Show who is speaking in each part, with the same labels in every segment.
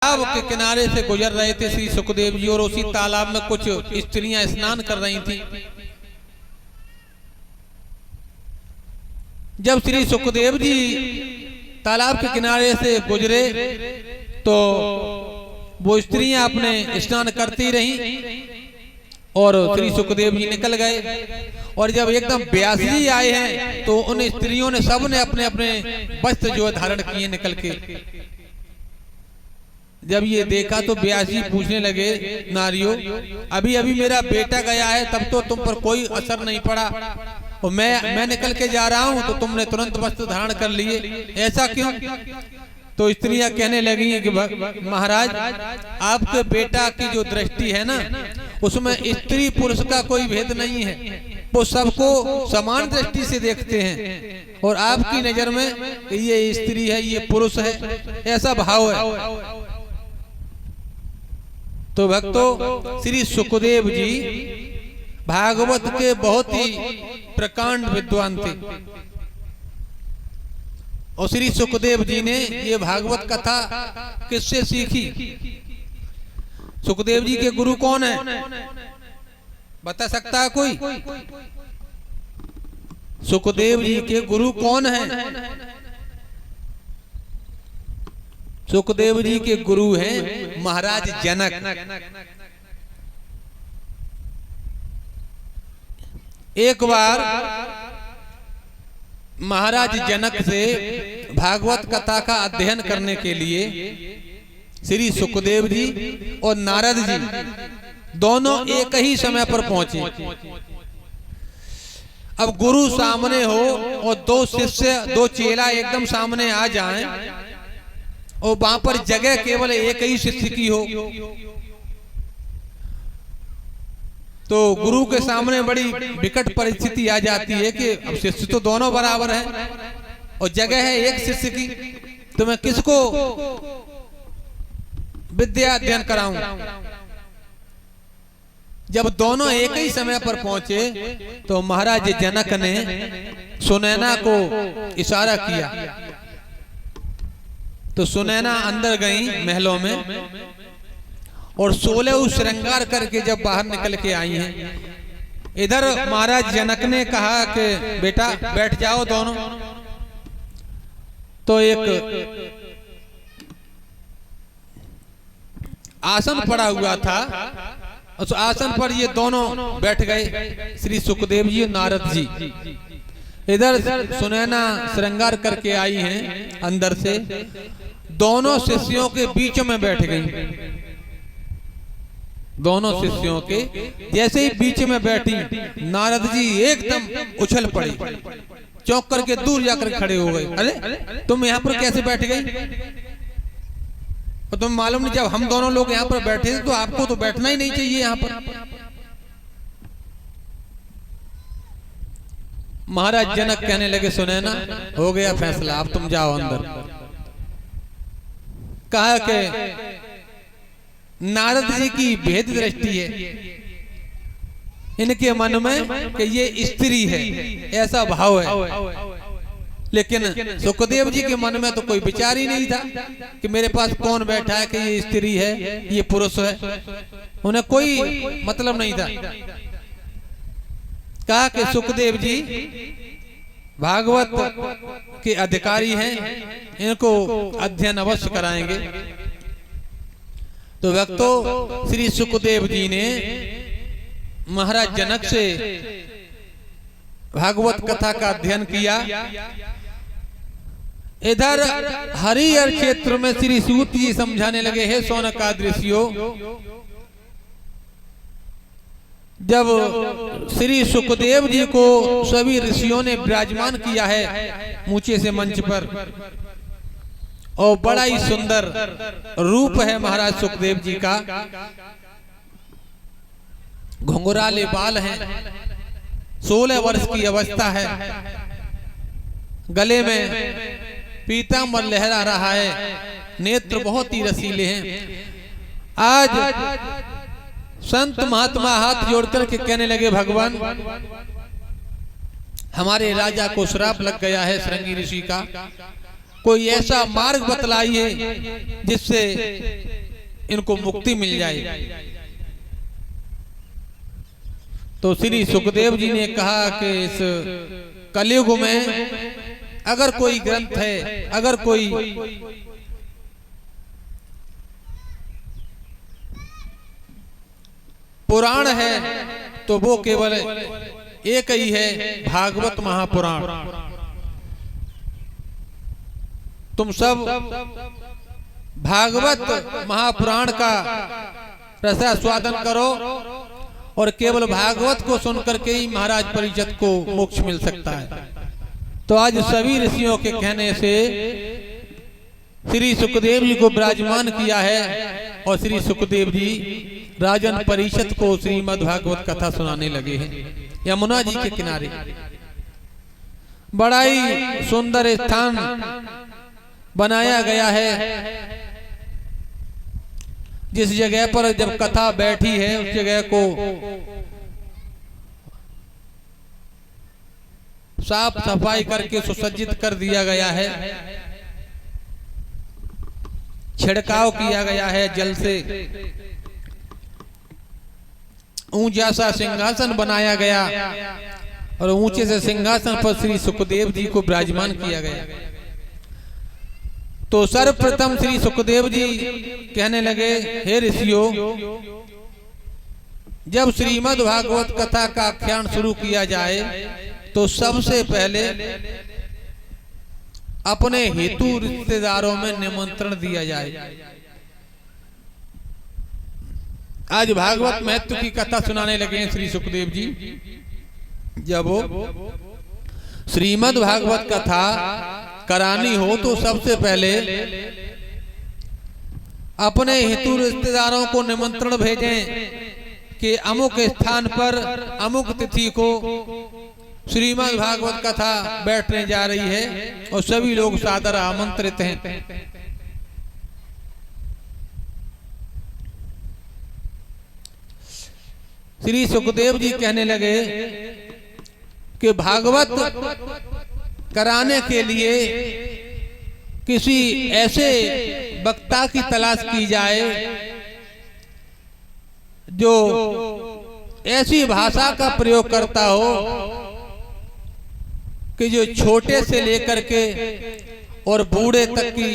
Speaker 1: तालाब के किनारे से गुजर रहे थे श्री सुखदेव जी, और उसी तालाब में कुछ स्त्रियां स्नान कर रही थीं। जब श्री सुखदेव जी तालाब के किनारे से गुजरे तो वो स्त्रियां अपने स्नान करती रहीं और श्री सुखदेव जी निकल गए। और जब एकदम व्यास जी आए हैं तो उन स्त्रियों ने सब ने अपने अपने वस्त्र जो धारण किए निकल के। जब ये देखा तो व्यास जी पूछने लगे, नारियों अभी अभी मेरा बेटा गया है, तब तो तुम पर कोई असर नहीं पड़ा, और मैं निकल के जा रहा हूं तो तुमने तुरंत वस्त्र धारण कर लिए, ऐसा क्यों? तो स्त्रियां कहने लगी कि महाराज आपके बेटा की जो दृष्टि है ना, उसमें स्त्री पुरुष का कोई भेद नहीं है, वो सबको समान दृष्टि से देखते हैं, और आपकी नजर में ये स्त्री है ये पुरुष है, ऐसा भाव है। तो भक्तों श्री सुखदेव जी भागवत के बहुत ही प्रकांड विद्वान थे, और श्री सुखदेव जी ने ये भागवत कथा किससे सीखी? सुखदेव जी के गुरु कौन है, बता सकता है कोई? सुखदेव जी के गुरु कौन है? सुखदेव जी के गुरु हैं महाराज जनक। एक बार महाराज जनक से भागवत कथा का अध्ययन करने के लिए श्री सुखदेव जी और नारद जी दोनों एक ही समय पर पहुंचे। अब गुरु सामने हो और दो शिष्य दो चेला एकदम सामने आ जाएं, और वहां पर जगह केवल एक ही शिष्य की हो, तो गुरु के सामने बड़ी विकट परिस्थिति आ जाती है कि अब शिष्य तो दोनों बराबर हैं और जगह है एक शिष्य की, तो मैं किसको विद्या अध्ययन कराऊं? जब दोनों एक ही समय पर पहुंचे तो महाराज जनक ने सुनैना को इशारा किया, तो सुनैना अंदर गई महलों में, और 16 श्रृंगार करके जब बाहर निकल के आई हैं। इधर महाराज जनक ने कहा कि बेटा बैठ जाओ दोनों, तो एक आसन पड़ा हुआ था, उस आसन पर ये दोनों बैठ गए, श्री सुखदेव जी और नारद जी। इधर सुनैना श्रृंगार करके आई हैं अंदर से, दोनों शिष्यों के बीच में बैठ गई। दोनों शिष्यों के जैसे ही बीच में बैठी, नारद जी एकदम उछल पड़े, चौंक करके दूर जाकर खड़े हो गए। अरे तुम यहाँ पर कैसे बैठ गई? तो तुम मालूम नहीं, जब हम दोनों लोग यहाँ पर बैठे थे तो आपको तो बैठना ही नहीं चाहिए यहाँ पर। महाराज जनक कहने लगे, सुनैना हो गया फैसला, अब तुम जाओ अंदर। कहा कि नारद जी की भेद दृष्टि है, इनके मन में कि ये स्त्री है, ऐसा भाव है, लेकिन सुखदेव जी के मन में तो कोई विचार ही नहीं था कि मेरे पास कौन बैठा है कि ये स्त्री है ये पुरुष है, उन्हें कोई मतलब नहीं था। कहा कि सुखदेव जी भागवत के अधिकारी हैं, इनको अध्ययन अवश्य कराएंगे। तो भक्तों श्री सुखदेव जी ने महाराज जनक से भागवत कथा का अध्ययन किया। इधर हरिहर क्षेत्र में श्री सूत जी समझाने लगे, हे शौनकादि ऋषियों, जब श्री सुखदेव जी को सभी ऋषियों ने विराजमान किया है ऊंचे से मंच पर, और बड़ा ही सुंदर रूप है महाराज सुखदेव जी का, घुंघराले बाल हैं, 16 वर्ष की अवस्था है, गले में पीतांबर लहरा रहा है, नेत्र बहुत ही रसीले हैं। आज संत महात्मा हाथ जोड़कर के कहने लगे, भगवान हमारे राजा को श्राप लग गया है श्रृंगी ऋषि का, कोई ऐसा मार्ग बतलाइए जिससे इनको मुक्ति मिल जाए। तो श्री सुखदेव जी ने कहा कि इस कलयुग में अगर कोई ग्रंथ है, अगर कोई पुराण है, तो वो केवल एक ही है, भागवत महापुराण। तुम सब भागवत महापुराण का रसास्वादन करो और केवल भागवत को सुनकर के ही महाराज परीक्षित को मोक्ष मिल सकता है। तो आज सभी ऋषियों के कहने से श्री सुखदेव जी को विराजमान किया है और श्री सुखदेव जी राजन परीक्षित को श्रीमद् भागवत कथा सुनाने लगे हैं यमुना जी के किनारे। बड़ा ही सुंदर स्थान बनाया गया है। जिस जगह पर जब कथा बैठी है उस जगह को साफ सफाई करके सुसज्जित कर दिया गया है, छिड़काव किया गया है जल से, ऊंचा सा सिंहासन बनाया गया और ऊंचे से सिंहासन पर श्री सुखदेव जी को विराजमान किया गया। तो सर्वप्रथम श्री सुखदेव जी कहने लगे, हे ऋषियों, जब श्रीमद् भागवत कथा का आख्यान शुरू किया जाए तो सबसे पहले अपने हेतु रिश्तेदारों में निमंत्रण दिया जाए। आज भागवत महत्व की कथा सुनाने लगे हैं श्री सुखदेव जी। जब वो श्रीमद् भागवत कथा करानी हो तो सबसे पहले अपने हेतु रिश्तेदारों को निमंत्रण भेजें कि अमुक स्थान पर अमुक तिथि को श्रीमद् भागवत कथा बैठने जा रही है और सभी लोग सादर आमंत्रित हैं। श्री सुखदेव जी कहने लगे कि भागवत कराने के लिए किसी ऐसे वक्ता की तलाश की जाए जो ऐसी भाषा का प्रयोग करता हो कि जो छोटे से लेकर के और बूढ़े तक की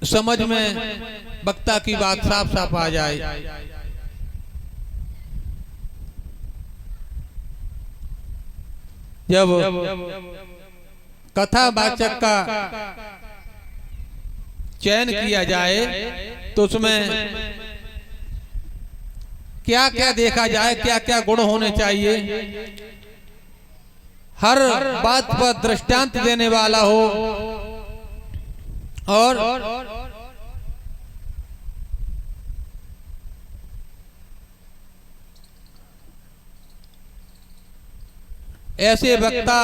Speaker 1: समझ में वक्ता की बात साफ साफ आ जाए। जब कथावाचक का चयन किया जाए तो उसमें क्या क्या देखा जाए, क्या क्या गुण होने चाहिए, हर बात पर दृष्टांत देने वाला हो और ऐसे वक्ता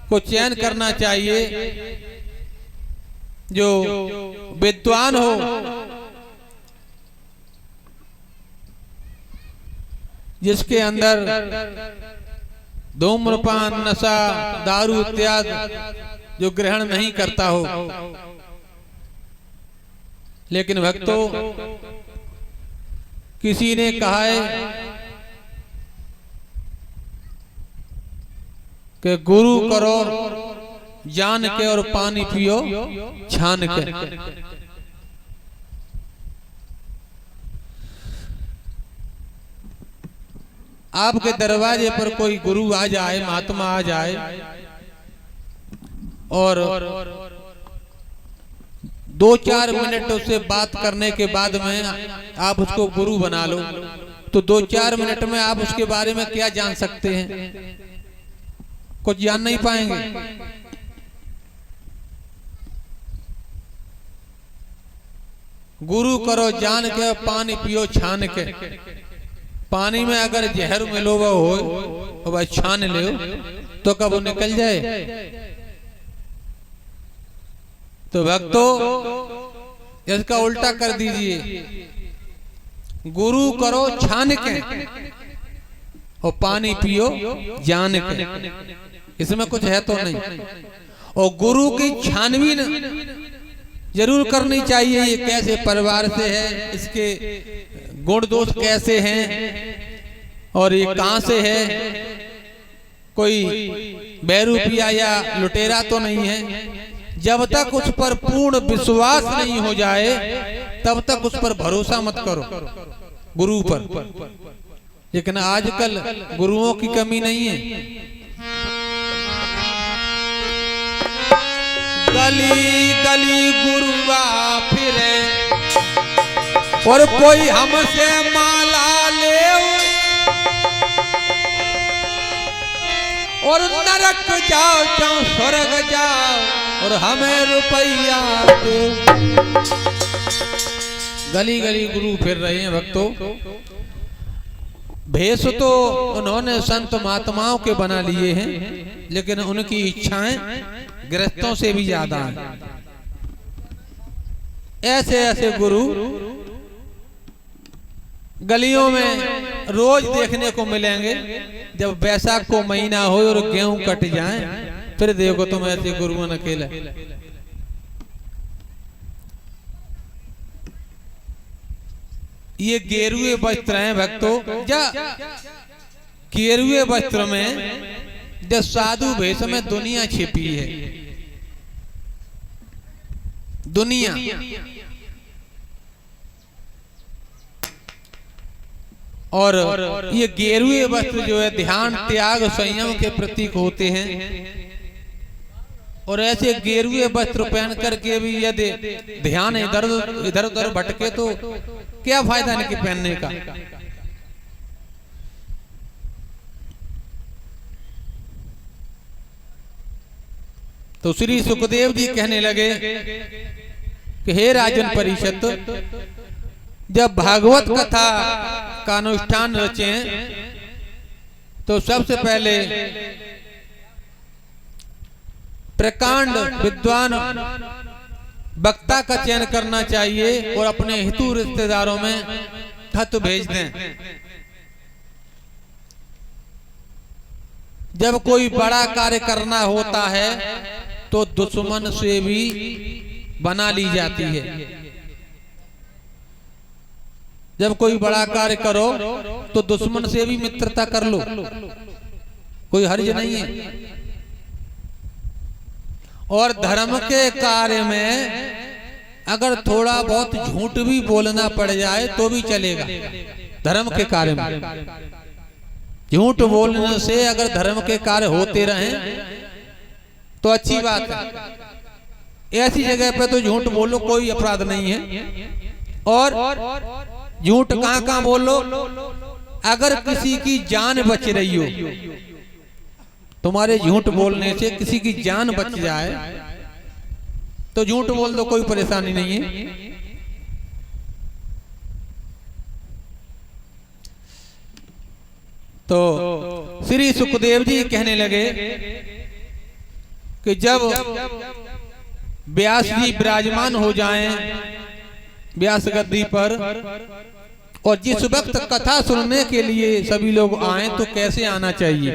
Speaker 1: को चयन करना चाहिए जो विद्वान हो, जिसके अंदर धूम्रपान, नशा, दारू इत्यादि जो ग्रहण नहीं करता हो। लेकिन भक्तों, किसी ने कहा है कि गुरु करो जान के और पानी पियो छान के। आपके दरवाजे पर कोई गुरु आ जाए, महात्मा आ जाए और 2-4 मिनट उससे बात करने के बाद में आप उसको गुरु बना लो, तो 2-4 मिनट में आप उसके बारे में क्या जान सकते हैं? कुछ जान नहीं पाएंगे। गुरु करो जान के, पानी पियो छान के। पानी में अगर जहर मिलोवा हो तो भाई छान ले तो कब वो निकल जाए। तो भक्तों, इसका उल्टा कर दीजिए, गुरु करो छान के और पानी पियो जान के। इसमें कुछ है तो नहीं। और गुरु की छानबीन जरूर करनी चाहिए। ये कैसे परिवार से है, इसके गुण दोष कैसे हैं और ये कहां से है, कोई बेरूपिया या लुटेरा तो नहीं है। जब तक उस पर पूर्ण विश्वास नहीं हो जाए तब तक उस पर भरोसा मत करो, गुरु पर। लेकिन आजकल गुरुओं की कमी नहीं है। गली गली गुरुआ फिरे और कोई हमसे माला ले और नरक जाओ चाहे स्वर्ग जाओ और हमें रुपया दो। गली गली गुरु फिर रहे हैं भक्तों। भेष तो उन्होंने संत महात्माओं के बना लिए हैं, लेकिन उनकी इच्छाएं गृहस्थों से भी ज्यादा हैं। ऐसे ऐसे गुरु गलियों में रोज देखने को मिलेंगे। जब बैसाख को महीना हो और गेहूं कट जाए फिर देखो तुम ऐसे गुरुओं ने अकेले। ये गेरुए वस्त्र हैं भक्तों। गेरुए वस्त्र में जो साधु भेष में दुनिया छिपी है, दुनिया। और ये गेरुए वस्त्र जो है ध्यान त्याग संयम के प्रतीक होते हैं। और ऐसे गेरुए वस्त्र पहन करके भी यदि ध्यान इधर उधर भटके तो क्या फायदा इनके पहनने का। तो श्री सुखदेव जी कहने लगे कि हे राजन परिषद, जब भागवत कथा का अनुष्ठान रचे तो सबसे पहले प्रकांड विद्वान वक्ता का चयन करना चाहिए और अपने हितु रिश्तेदारों में खत भेज दें। जब कोई बड़ा कार्य करना होता है तो दुश्मन से भी बना ली जाती है। जब कोई बड़ा कार्य करो तो दुश्मन से भी मित्रता कर लो, कोई हर्ज नहीं है। और धर्म के कार्य में अगर थोड़ा बहुत झूठ भी बोलना पड़ जाए तो भी चलेगा। धर्म के कार्य में झूठ बोलने से अगर धर्म के कार्य होते रहें तो अच्छी बात है। ऐसी जगह पे तो झूठ बोलो, कोई अपराध नहीं है। और झूठ कहां कहां बोलो, अगर किसी की जान बच रही हो, तुम्हारे झूठ बोलने से किसी की जान बच जाए तो झूठ बोल दो, कोई परेशानी नहीं है। तो श्री सुखदेव जी कहने लगे कि जब व्यास जी विराजमान हो जाएं व्यास गद्दी पर और जिस वक्त कथा सुनने के लिए सभी लोग आए तो कैसे आना चाहिए।